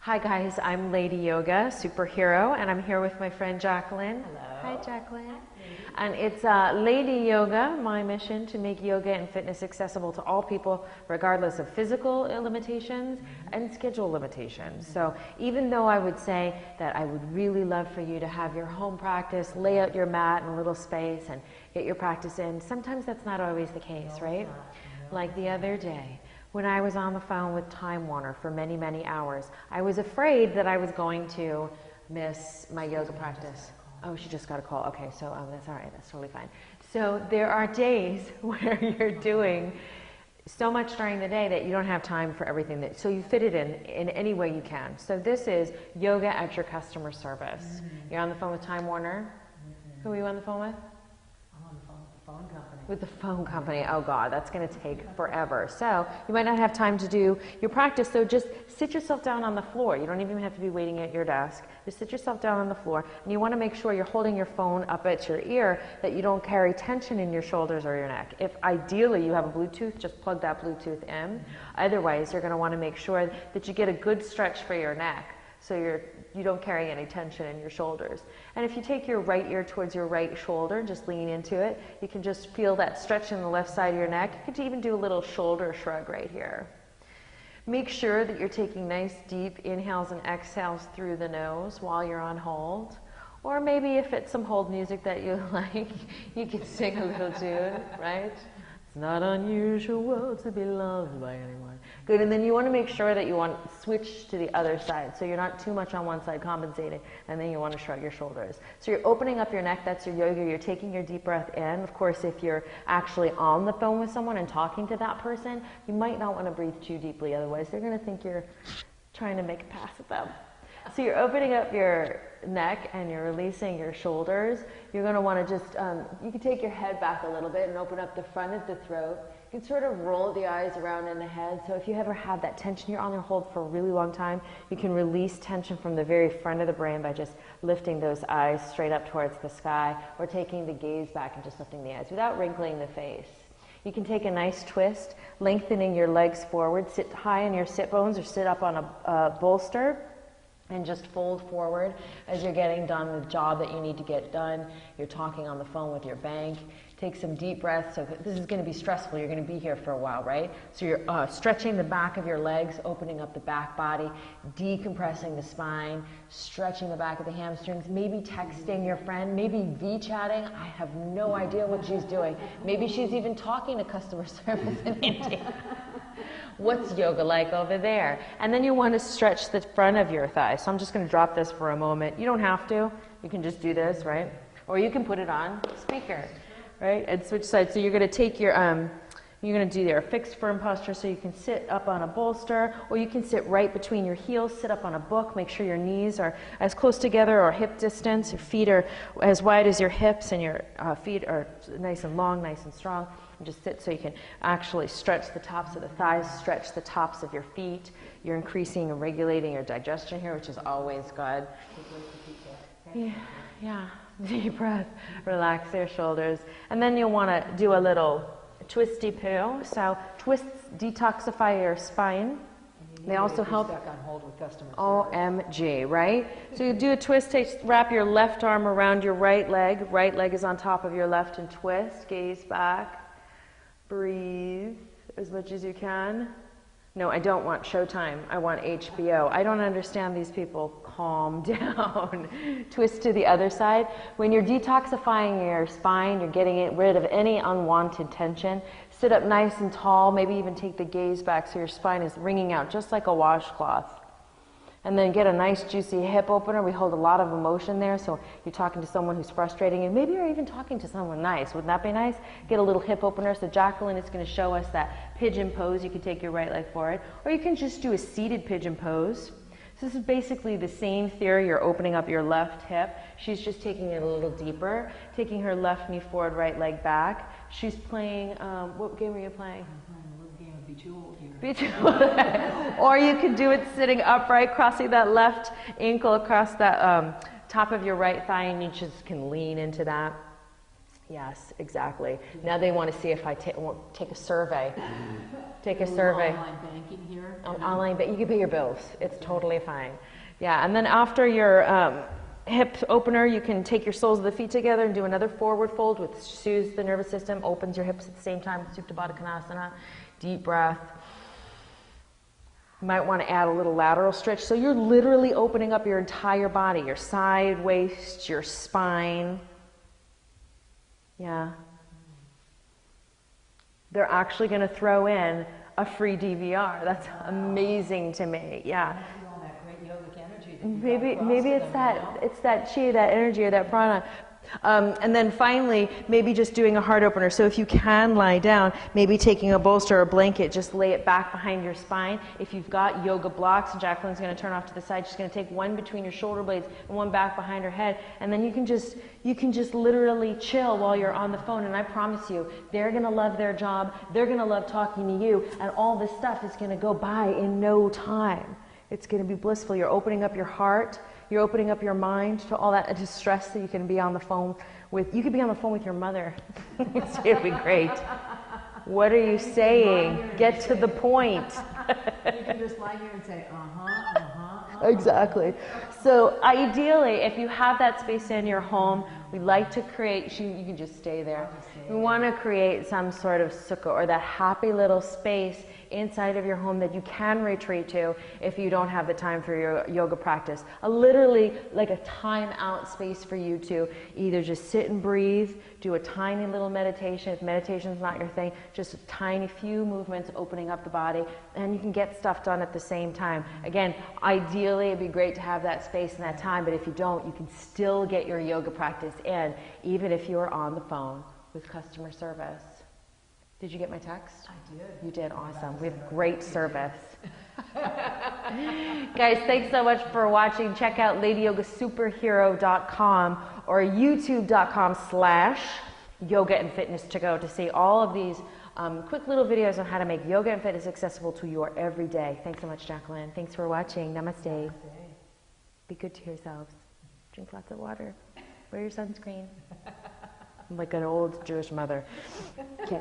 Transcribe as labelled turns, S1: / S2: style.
S1: Hi guys, I'm Lady Yoga, superhero, and I'm here with my friend Jacqueline.
S2: Hello.
S1: Hi Jacqueline. And it's Lady Yoga, my mission to make yoga and fitness accessible to all people, regardless of physical limitations and schedule limitations. So even though I would say that I would really love for you to have your home practice, lay out your mat in a little space and get your practice in, sometimes that's not always the case, right? Like the other day, when I was on the phone with Time Warner for many, many hours, I was afraid that I was going to miss my yoga practice. Oh, she just got a call. Okay, so that's all right. That's totally fine. So there are days where you're doing so much during the day that you don't have time for everything. So you fit it in any way you can. So this is yoga at your customer service. You're on the phone with Time Warner. Who are you on the phone with?
S2: Phone company.
S1: With the phone company. Oh God, that's going to take forever. So you might not have time to do your practice, so just sit yourself down on the floor. You don't even have to be waiting at your desk. Just sit yourself down on the floor, and you want to make sure you're holding your phone up at your ear, that you don't carry tension in your shoulders or your neck. If ideally you have a Bluetooth, just plug that Bluetooth in. Otherwise, you're going to want to make sure that you get a good stretch for your neck, so you don't carry any tension in your shoulders. And if you take your right ear towards your right shoulder, just lean into it, you can just feel that stretch in the left side of your neck. You could even do a little shoulder shrug right here. Make sure that you're taking nice deep inhales and exhales through the nose while you're on hold. Or maybe if it's some hold music that you like, you can sing a little tune, right? It's not unusual to be loved by anyone. Good, and then you want to make sure that you want to switch to the other side, so you're not too much on one side compensating, and then you want to shrug your shoulders. So you're opening up your neck, that's your yoga, you're taking your deep breath in. Of course, if you're actually on the phone with someone and talking to that person, you might not want to breathe too deeply, otherwise they're going to think you're trying to make a pass at them. So you're opening up your neck and you're releasing your shoulders. You're going to want to just, you can take your head back a little bit and open up the front of the throat. You can sort of roll the eyes around in the head. So if you ever have that tension, you're on your hold for a really long time, you can release tension from the very front of the brain by just lifting those eyes straight up towards the sky, or taking the gaze back and just lifting the eyes without wrinkling the face. You can take a nice twist, lengthening your legs forward, sit high in your sit bones or sit up on a bolster, and just fold forward as you're getting done the job that you need to get done. You're talking on the phone with your bank. Take some deep breaths. So this is going to be stressful. You're going to be here for a while, right? So you're stretching the back of your legs, opening up the back body, decompressing the spine, stretching the back of the hamstrings, maybe texting your friend, maybe V-chatting. I have no idea what she's doing. Maybe she's even talking to customer service in India. What's yoga like over there? And then you want to stretch the front of your thigh. So I'm just going to drop this for a moment. You don't have to. You can just do this, right? Or you can put it on speaker, right? And switch sides. So you're going to take your, you're going to do your fixed firm posture, so you can sit up on a bolster, or you can sit right between your heels, sit up on a book, make sure your knees are as close together or hip distance, your feet are as wide as your hips, and your feet are nice and long, nice and strong. And just sit so you can actually stretch the tops of the thighs, stretch the tops of your feet. You're increasing and regulating your digestion here, which is always good. Yeah. Deep breath. Relax your shoulders. And then you'll want to do a little twisty poo. So twists detoxify your spine. They also help.
S2: Stuck on hold with customers.
S1: OMG, right? So you do a twist, wrap your left arm around your right leg. Right leg is on top of your left, and twist, gaze back. Breathe as much as you can. No, I don't want Showtime. I want HBO. I don't understand these people. Calm down. Twist to the other side. When you're detoxifying your spine, you're getting rid of any unwanted tension. Sit up nice and tall. Maybe even take the gaze back so your spine is wringing out just like a washcloth. And then get a nice juicy hip opener. We hold a lot of emotion there, so you're talking to someone who's frustrating you. Maybe you're even talking to someone nice. Wouldn't that be nice? Get a little hip opener. So Jacqueline is going to show us that pigeon pose. You can take your right leg forward, or you can just do a seated pigeon pose. So this is basically the same theory. You're opening up your left hip. She's just taking it a little deeper, taking her left knee forward, right leg back. She's playing, what game are you playing?
S2: Be too old here.
S1: Be too old. Or you could do it sitting upright, crossing that left ankle across that top of your right thigh, and you just can lean into that. Yes, exactly. Now they want to see if I take a survey. Take a survey.
S2: Online banking here.
S1: Online, but you can pay your bills. It's totally fine. Yeah, and then after your hip opener, you can take your soles of the feet together and do another forward fold, which soothes the nervous system, opens your hips at the same time, Supta Baddha Konasana. Deep breath. You might want to add a little lateral stretch. So you're literally opening up your entire body, your side, waist, your spine. Yeah. They're actually going to throw in a free DVR. That's amazing to me. Yeah.
S2: All that great yogic energy that
S1: Maybe it's that chi, that energy, or that prana. And then finally, maybe just doing a heart opener. So if you can lie down, maybe taking a bolster or a blanket, just lay it back behind your spine. If you've got yoga blocks, and Jacqueline's going to turn off to the side, she's going to take one between your shoulder blades and one back behind her head. And then you can just literally chill while you're on the phone. And I promise you, they're going to love their job. They're going to love talking to you. And all this stuff is going to go by in no time. It's going to be blissful. You're opening up your heart. You're opening up your mind to all that distress that you can be on the phone with. You could be on the phone with your mother. It's going to be great. What are you saying? Get to the point.
S2: You can just lie here and say,
S1: Exactly. So ideally, if you have that space in your home, we like to create, you can just stay there. We want to create some sort of sukha, or that happy little space inside of your home that you can retreat to if you don't have the time for your yoga practice. Literally like a time out space for you to either just sit and breathe, do a tiny little meditation. If meditation is not your thing, just a tiny few movements opening up the body, and you can get stuff done at the same time. Again, ideally it'd be great to have that space and that time, but if you don't, you can still get your yoga practice in, even if you're on the phone with customer service. Did you get my text?
S2: I did.
S1: You did, awesome. We have great service. Guys, thanks so much for watching. Check out LadyYogaSuperhero.com or YouTube.com/yoga and fitness to go to see all of these quick little videos on how to make yoga and fitness accessible to your everyday. Thanks so much, Jacqueline. Thanks for watching. Namaste. Be good to yourselves. Drink lots of water. Wear your sunscreen. I'm like an old Jewish mother. Okay.